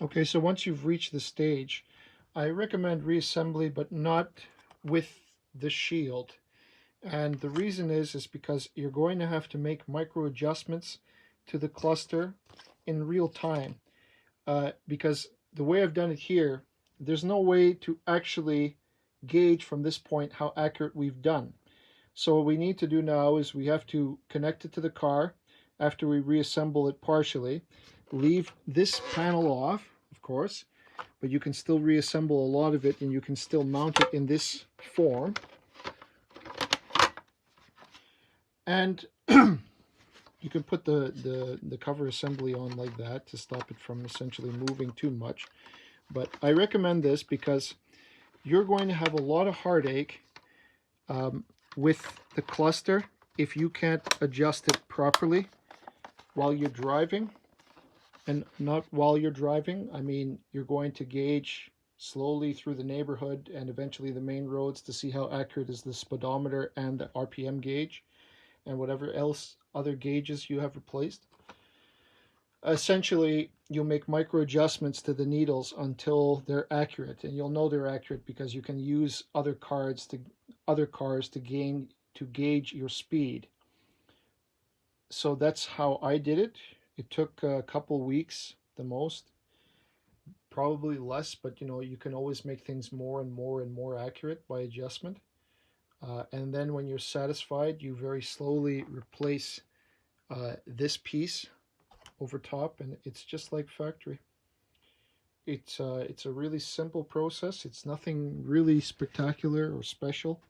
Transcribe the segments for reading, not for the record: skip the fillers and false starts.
Okay, so once you've reached the stage, I recommend reassembly, but not with the shield. And the reason is because you're going to have to make micro adjustments to the cluster in real time. Because the way I've done it here, there's no way to actually gauge from this point how accurate we've done. So what we need to do now is we have to connect it to the car after we reassemble it partially. Leave this panel off, of course, but you can still reassemble a lot of it and you can still mount it in this form. And you can put the cover assembly on like that to stop it from essentially moving too much. But I recommend this because you're going to have a lot of heartache with the cluster if you can't adjust it properly while you're driving. And not while you're driving, I mean you're going to gauge slowly through the neighborhood and eventually the main roads to see how accurate is the speedometer and the RPM gauge and whatever else other gauges you have replaced. Essentially, you'll make micro adjustments to the needles until they're accurate, and you'll know they're accurate because you can use other cars to gauge your speed. So that's how I did it. It took a couple weeks the most, probably less, but you can always make things more and more and more accurate by adjustment. And then when you're satisfied, you very slowly replace this piece over top, and it's just like factory. It's a really simple process. It's nothing really spectacular or special.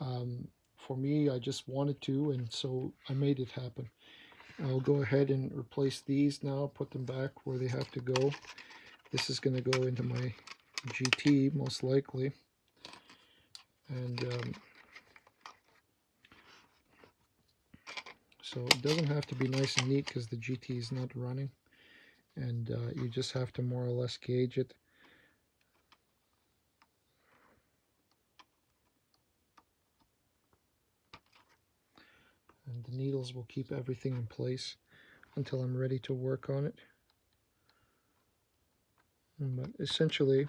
For me, I just wanted to, and so I made it happen. I'll go ahead and replace these now, put them back where they have to go. This is going to go into my GT most likely, and so it doesn't have to be nice and neat because the GT is not running, and you just have to more or less gauge it. And the needles will keep everything in place until I'm ready to work on it. But essentially,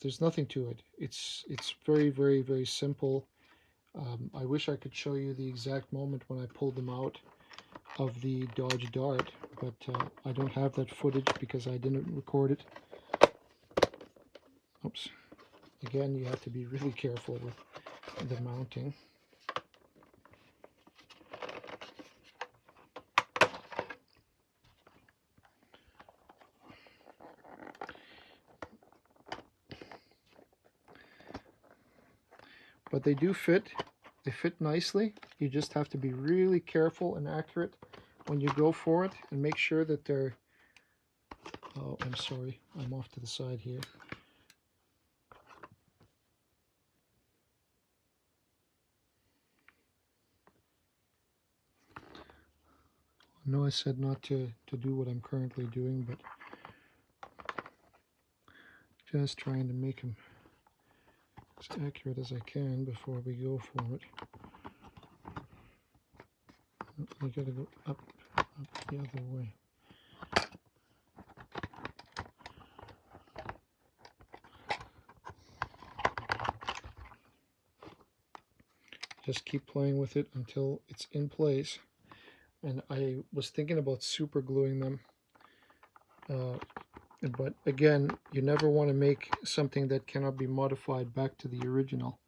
there's nothing to it. It's very, very, very simple. I wish I could show you the exact moment when I pulled them out of the Dodge Dart, but I don't have that footage because I didn't record it. Oops. Again, you have to be really careful with the mounting. But they do fit. They fit nicely. You just have to be really careful and accurate when you go for it and make sure that they're... Oh, I'm sorry. I'm off to the side here. I know I said not to do what I'm currently doing, but just trying to make them as accurate as I can before we go for it. I gotta go up the other way. Just keep playing with it until it's in place. And I was thinking about super gluing them. But again, you never want to make something that cannot be modified back to the original,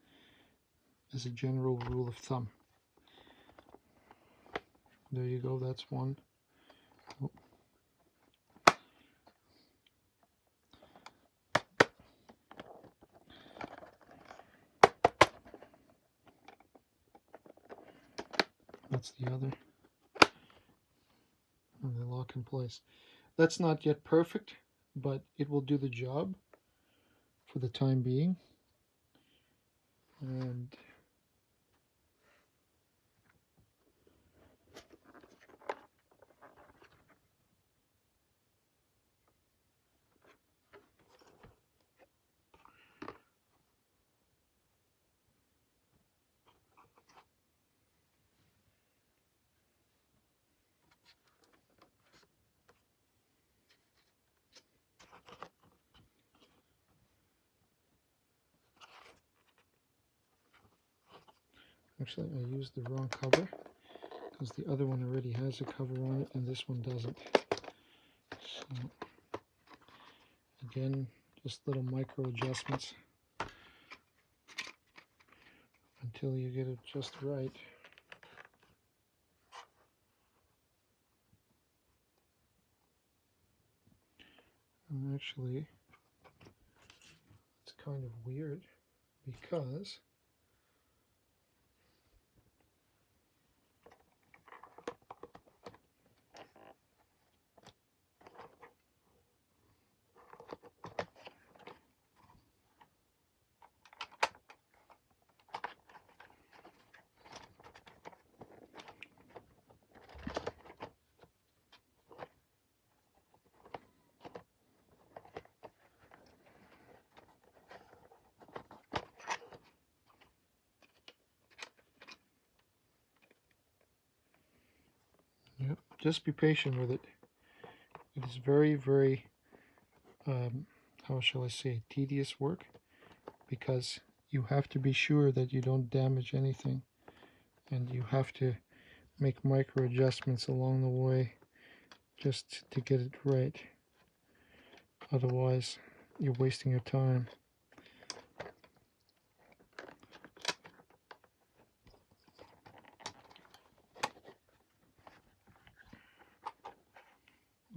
as a general rule of thumb. There you go, that's one. Oh. That's the other. And they lock in place. That's not yet perfect, but it will do the job for the time being. And Actually, I used the wrong cover because the other one already has a cover on it and this one doesn't. So again, just little micro adjustments until you get it just right. And actually, it's kind of weird because yep, just be patient with it. It is very, very, how shall I say, tedious work because you have to be sure that you don't damage anything and you have to make micro adjustments along the way just to get it right. Otherwise, you're wasting your time.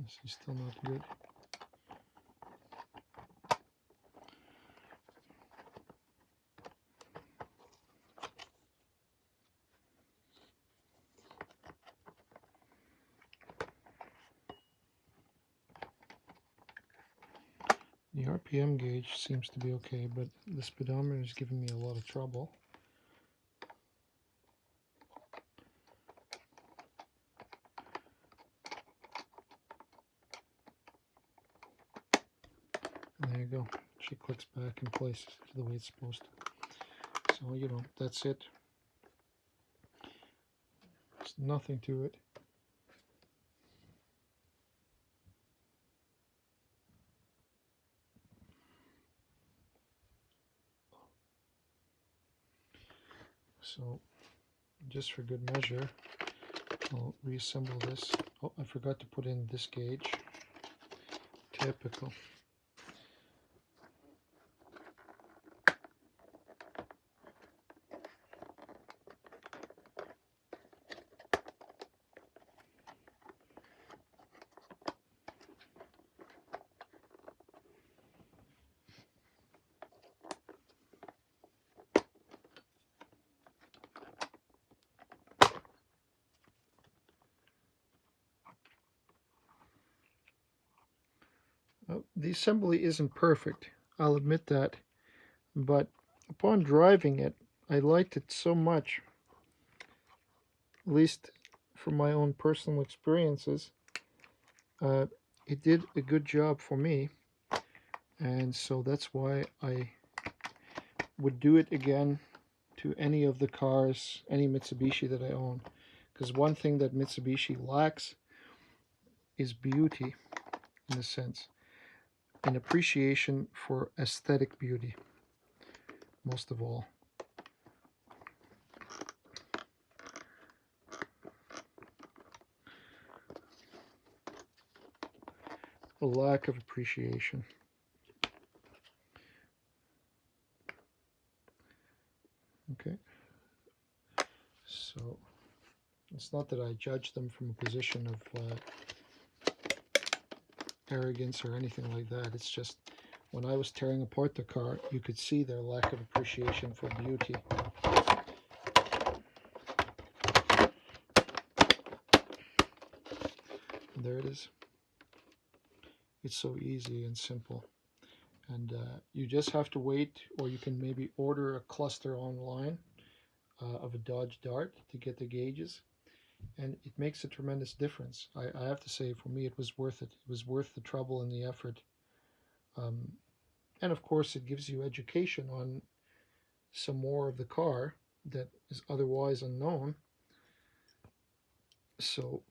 This is still not good. The RPM gauge seems to be okay, but the speedometer is giving me a lot of trouble. And there you go. She clicks back in place the way it's supposed to. So, you know, that's it. There's nothing to it. So, just for good measure, I'll reassemble this. Oh, I forgot to put in this gauge. Typical. The assembly isn't perfect, I'll admit that, but upon driving it, I liked it so much, at least from my own personal experiences. It did a good job for me, and so that's why I would do it again to any of the cars, any Mitsubishi that I own. Because one thing that Mitsubishi lacks is beauty, in a sense, an appreciation for aesthetic beauty, most of all. A lack of appreciation. Okay, so it's not that I judge them from a position of arrogance or anything like that. It's just when I was tearing apart the car, you could see their lack of appreciation for beauty. And there it is. It's so easy and simple. And you just have to wait, or you can maybe order a cluster online of a Dodge Dart to get the gauges. And it makes a tremendous difference. I have to say, for me, it was worth it. It was worth the trouble and the effort. And of course, it gives you education on some more of the car that is otherwise unknown. So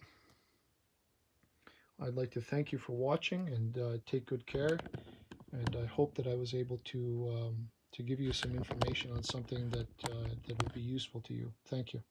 I'd like to thank you for watching, and take good care. And I hope that I was able to to give you some information on something that that would be useful to you. Thank you.